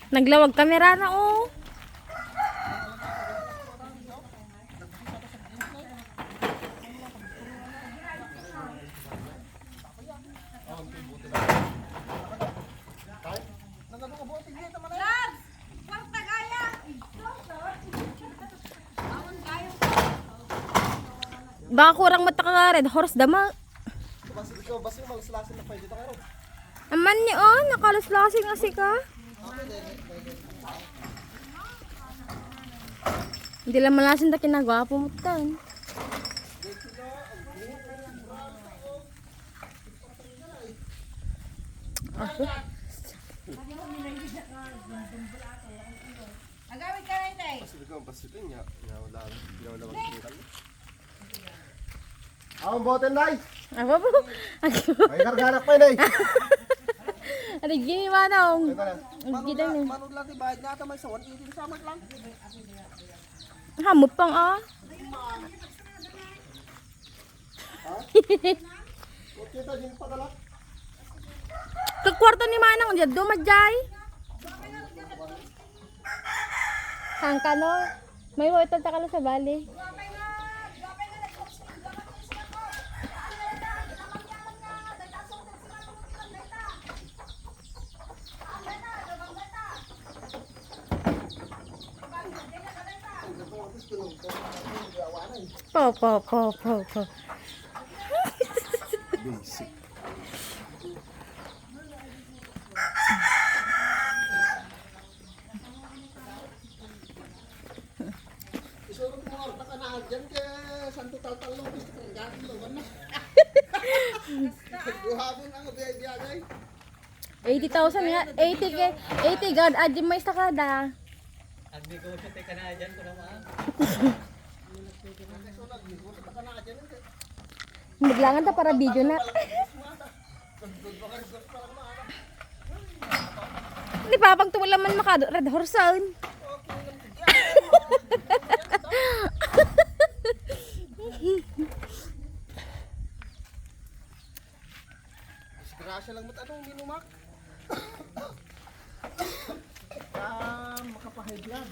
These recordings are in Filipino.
Naglawag kamera na oh. Baka kurang mata ka red horse dama. Aman ni oh, nakalaslasing nga si ka. Hindi lang malasin na kinagwapo mo tan. Agawin ka rin tayo. Ang boten day. Apa po? May kargarak pa day. Ada gini manong. Gini ni. Manood lang bayad nga ata may sa 180 sa amat lang. Hamot pang ah. Kita din padala. Kekwarto ni manang diyan do majay. Hangka no. May hotel ta kala sa Bali. Po. Basic. Isuro mo nga ta kana diyan ke santo tal-tal lo gusto ka gatin lo na. Guhabon ang biya-biya 80,000 nga. 80 god adjim may sakada. Agdi ko siya teka na dyan ko naman. Maglangan ta para video na. Hindi pa pag tumulaman maka red horse sound. Grasya lang mo tanong ginumak. Makapahid yan.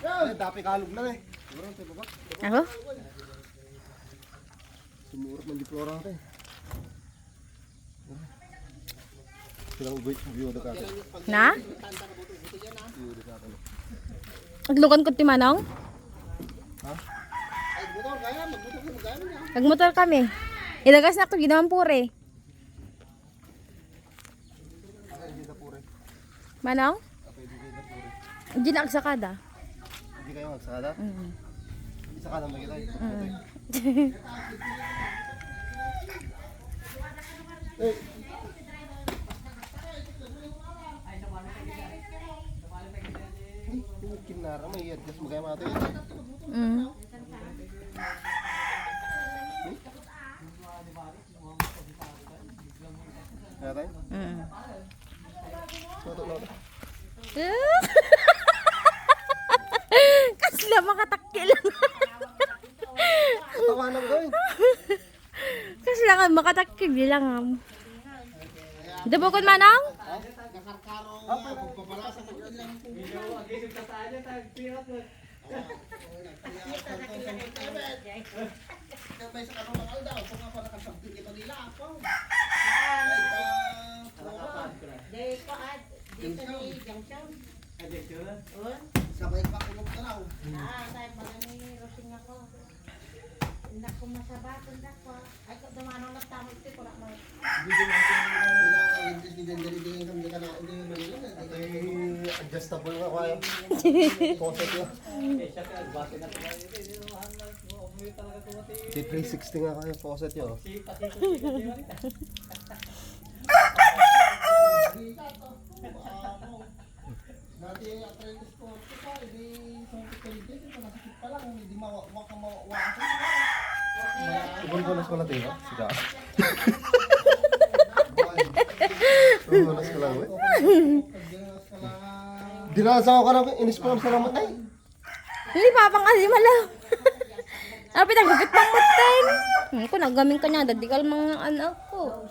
Ay, dapi kalog lang eh. Siguro ang tiba ba? Ako? Sumurot ng diplora natin. Silang view na ka. Na? View na ka. Aglukan ko ti manong. Ay motor kaya magmotor ka magano niya. Nagmotor kami. Ilagas na to ginawan pure. Manong? Hindi na agsakada. Hindi kayo magsakada? Isa ka lang magkita. Eh. Kinara may adjust mo kaya mga ito. Kaya tayo? Loto. Kasla makatakil lang. Tawanan ko eh. Kasla nga makatakil lang. Dabukon manong? May sa kanong mga daw kung ako nakasabit ito nila ako. Dito ni Junction. Sabay pa kulog ka raw. Tayo pala ni Rosing ako. Hindi ko masabat, hindi ko. Ay, kung dumanong na tamo ito, wala mo. Adjustable nga kayo. Poset yun. T360 nga kayo. Poset yun. Dati apprentice ko pa, hindi sa pagkaligid, nakasakit pa lang, hindi mawawak. Ibon ko na skola tayo. Siga. Ulas ko lang eh. Dinasa ko ka na in-sponsor naman ay. Hindi pa pang kasi malaw. Apit ang gupit pang matin. Ko nagamin ka niya, dadikal mga anak ko.